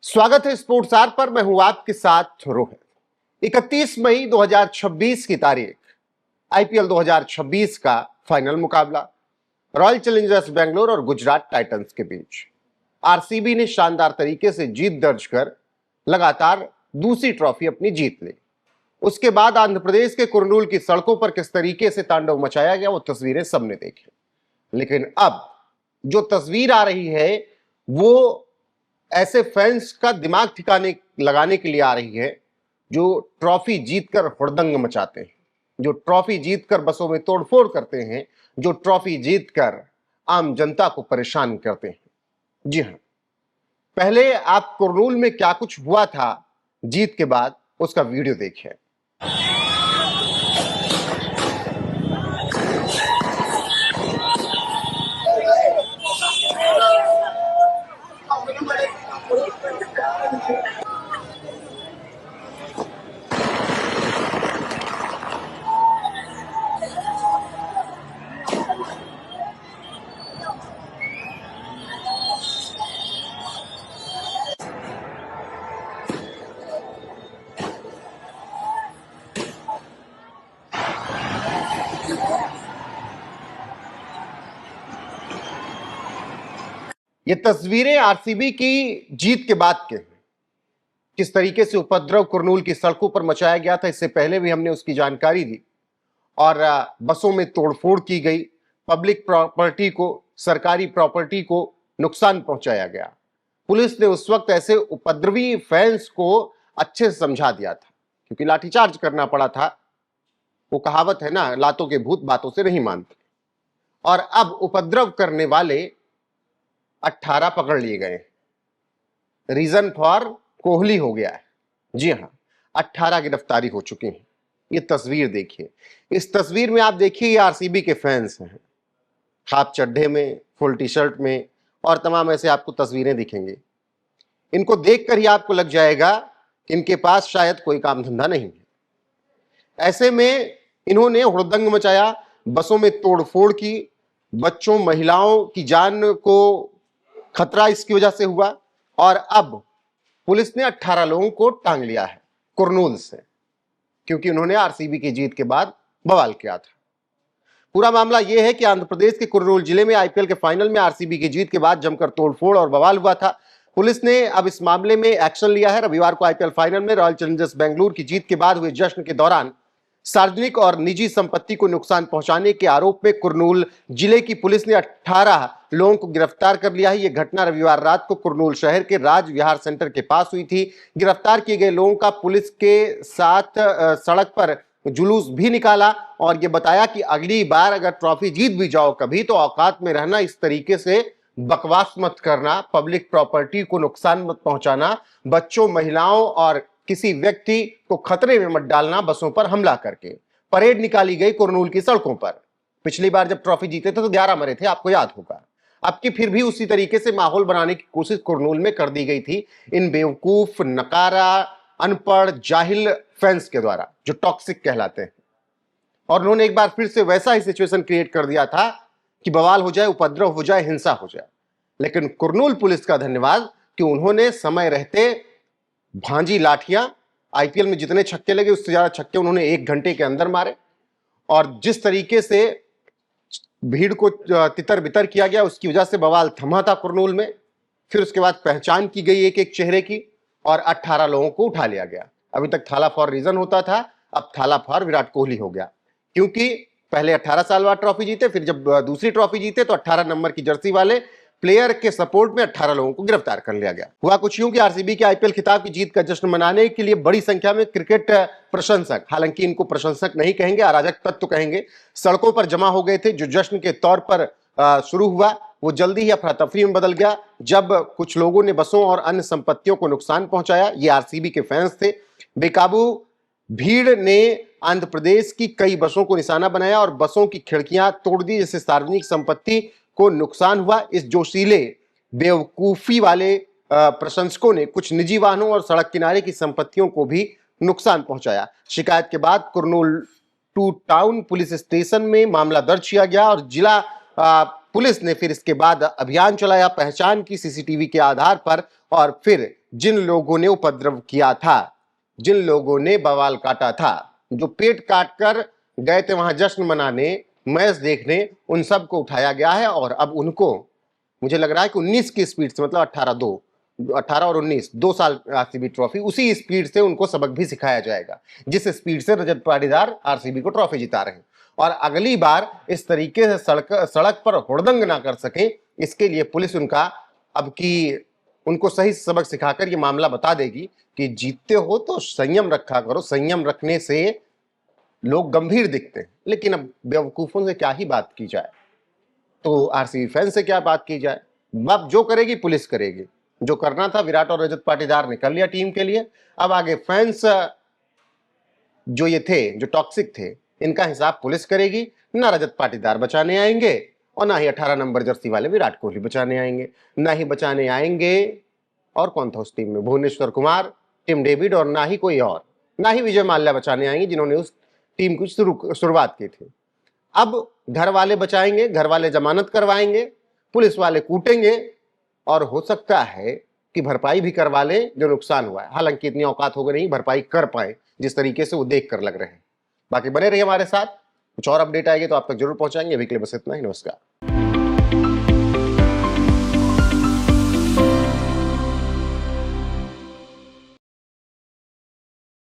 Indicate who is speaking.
Speaker 1: स्वागत है sports are पर। मैं हूं आपके साथ रोहित। 31 मई 2026 की तारीख, आईपीएल 2026 का फाइनल मुकाबला रॉयल चैलेंजर्स बेंगलोर और गुजरात टाइटंस के बीच। आरसीबी ने शानदार तरीके से जीत दर्ज कर लगातार दूसरी ट्रॉफी अपनी जीत ली। उसके बाद आंध्र प्रदेश के कुरनूल की सड़कों पर किस तरीके से तांडव मचाया गया वो तस्वीरें सबने देखी। लेकिन अब जो तस्वीर आ रही है वो ऐसे फैंस का दिमाग ठिकाने लगाने के लिए आ रही है जो ट्रॉफी जीतकर हुड़दंग मचाते हैं, जो ट्रॉफी जीतकर बसों में तोड़फोड़ करते हैं, जो ट्रॉफी जीतकर आम जनता को परेशान करते हैं। जी हां, पहले आप कुरनूल में क्या कुछ हुआ था जीत के बाद उसका वीडियो देखिए। ये तस्वीरें आरसीबी की जीत के बाद के हैं। किस तरीके से उपद्रव कुरनूल की सड़कों पर मचाया गया था, इससे पहले भी हमने उसकी जानकारी दी और बसों में तोड़फोड़ की गई, पब्लिक प्रॉपर्टी को, सरकारी प्रॉपर्टी को नुकसान पहुंचाया गया। पुलिस ने उस वक्त ऐसे उपद्रवी फैंस को अच्छे से समझा दिया था क्योंकि लाठीचार्ज करना पड़ा था। वो कहावत है ना, लातों के भूत बातों से नहीं मानते। और अब उपद्रव करने वाले 18 पकड़ लिए गए। रीजन फॉर कोहली हो गया है। जी हां, 18 गिरफ्तारी हो चुकी हैं। ये तस्वीर देखिए। इस तस्वीर में आप देखिए, ये आरसीबी के फैंस हैं, हाफ चड्ढे में, फुल टी शर्ट में और तमाम ऐसे आपको तस्वीरें दिखेंगी। इनको देखकर ही आपको लग जाएगा कि इनके पास शायद कोई काम धंधा नहीं है। ऐसे में इन्होंने हुड़दंग मचाया, बसों में तोड़फोड़ की, बच्चों महिलाओं की जान को खतरा इसकी वजह से हुआ और अब पुलिस ने 18 लोगों को टांग लिया है कुरनूल से क्योंकि उन्होंने आरसीबी की जीत के बाद बवाल किया था। पूरा मामला यह है कि आंध्र प्रदेश के कुरनूल जिले में आईपीएल के फाइनल में आरसीबी की जीत के बाद जमकर तोड़फोड़ और बवाल हुआ था। पुलिस ने अब इस मामले में एक्शन लिया है। रविवार को आईपीएल फाइनल में रॉयल चैलेंजर्स बेंगलुरु की जीत के बाद हुए जश्न के दौरान सार्वजनिक और निजी संपत्ति को नुकसान पहुंचाने के आरोप में कुरनूल जिले की पुलिस ने 18 लोगों को गिरफ्तार कर लिया है। यह घटना रविवार रात को कुरनूल शहर के राज विहार सेंटर के पास हुई थी। गिरफ्तार किए गए लोगों का पुलिस के साथ सड़क पर जुलूस भी निकाला और यह बताया कि अगली बार अगर ट्रॉफी जीत भी जाओ कभी तो औकात में रहना, इस तरीके से बकवास मत करना, पब्लिक प्रॉपर्टी को नुकसान मत पहुंचाना, बच्चों, महिलाओं और किसी व्यक्ति को खतरे में मत डालना बसों पर हमला करके। परेड निकाली गई कुरनूल की सड़कों पर। पिछली बार जब ट्रॉफी जीते थे तो 11 मरे थे, आपको याद होगा। अब की फिर भी उसी तरीके से माहौल बनाने की कोशिश कुरनूल में कर दी गई थी इन बेवकूफ, नकारा, अनपढ़, जाहिल फैंस के द्वारा जो टॉक्सिक कहलाते हैं। और उन्होंने एक बार फिर से वैसा ही सिचुएशन क्रिएट कर दिया था कि बवाल हो जाए, उपद्रव हो जाए, हिंसा हो जाए। लेकिन कुरनूल पुलिस का धन्यवाद कि उन्होंने समय रहते भांजी लाठियां, आईपीएल में जितने छक्के लगे उससे ज्यादा छक्के उन्होंने 1 घंटे के अंदर मारे और जिस तरीके से भीड़ को तितर बितर किया गया उसकी वजह से बवाल थमा था कुरनूल में। फिर उसके बाद पहचान की गई एक एक चेहरे की और 18 लोगों को उठा लिया गया। अभी तक थाला फॉर रीजन होता था, अब थाला फॉर विराट कोहली हो गया क्योंकि पहले 18 साल बाद ट्रॉफी जीते, फिर जब दूसरी ट्रॉफी जीते तो 18 नंबर की जर्सी वाले प्लेयर के सपोर्ट में 18 लोगों को गिरफ्तार कर लिया गया। हुआ कुछ यूं कि आरसीबी के आईपीएल खिताब की जीत का जश्न मनाने के लिए बड़ी संख्या में क्रिकेट प्रशंसक, हालांकि इनको प्रशंसक नहीं कहेंगे, अराजक तत्व कहेंगे, सड़कों पर जमा हो गए थे। जो जश्न के तौर पर शुरू हुआ वो जल्दी ही अफरा तफरी में बदल गया जब कुछ लोगों ने बसों और अन्य संपत्तियों को नुकसान पहुंचाया। ये आरसीबी के फैंस थे। बेकाबू भीड़ ने आंध्र प्रदेश की कई बसों को निशाना बनाया और बसों की खिड़कियां तोड़ दी, जिससे सार्वजनिक संपत्ति को नुकसान हुआ। इस जोशीले बेवकूफी वाले प्रशंसकों ने कुछ निजी वाहनों और सड़क किनारे की संपत्तियों को भी नुकसान पहुंचाया। शिकायत के बाद कुरनूल 2 टाउन पुलिस स्टेशन में मामला दर्ज किया गया और जिला पुलिस ने फिर इसके बाद अभियान चलाया, पहचान की सीसीटीवी के आधार पर और फिर जिन लोगों ने उपद्रव किया था, जिन लोगों ने बवाल काटा था, जो पेट काट कर गए थे वहां जश्न मनाने, मैच देखने, उन सबको उठाया गया है और अब उनको मुझे लग रहा है कि 19 की स्पीड से, मतलब 18 और 19 2 साल आरसीबी ट्रॉफी, उसी स्पीड से उनको सबक भी सिखाया जाएगा जिस स्पीड से रजत पाटीदार आरसीबी को ट्रॉफी जिता रहे हैं। और अगली बार इस तरीके से सड़क पर हुड़दंग ना कर सके, इसके लिए पुलिस उनका अब की उनको सही सबक सिखाकर ये मामला बता देगी कि जीतते हो तो संयम रखा करो, संयम रखने से लोग गंभीर दिखते हैं। लेकिन अब बेवकूफों से क्या ही बात की जाए, तो आरसीबी फैन से क्या बात की जाए। अब जो करेगी पुलिस करेगी, जो करना था विराट और रजत पाटीदार ने कर लिया टीम के लिए। अब आगे फैंस जो ये थे, जो टॉक्सिक थे, इनका हिसाब पुलिस करेगी। ना रजत पाटीदार बचाने आएंगे और ना ही 18 नंबर जर्सी वाले विराट कोहली बचाने आएंगे। ना ही बचाने आएंगे, और कौन था उस टीम में, भुवनेश्वर कुमार, टिम डेविड, और ना ही कोई और, ना ही विजय माल्या बचाने आएंगे जिन्होंने उस टीम की शुरुआत की थी। अब घर वाले बचाएंगे, घर वाले जमानत करवाएंगे, पुलिस वाले कूटेंगे और हो सकता है कि भरपाई भी करवा लें जो नुकसान हुआ है। हालांकि इतनी औकात होगी नहीं भरपाई कर पाए जिस तरीके से वो देख कर लग रहे हैं। बाकी बने रहिए हमारे साथ, कुछ और अपडेट आएगी तो आप तक जरूर पहुंचाएंगे। अभी के लिए बस इतना ही, नमस्कार।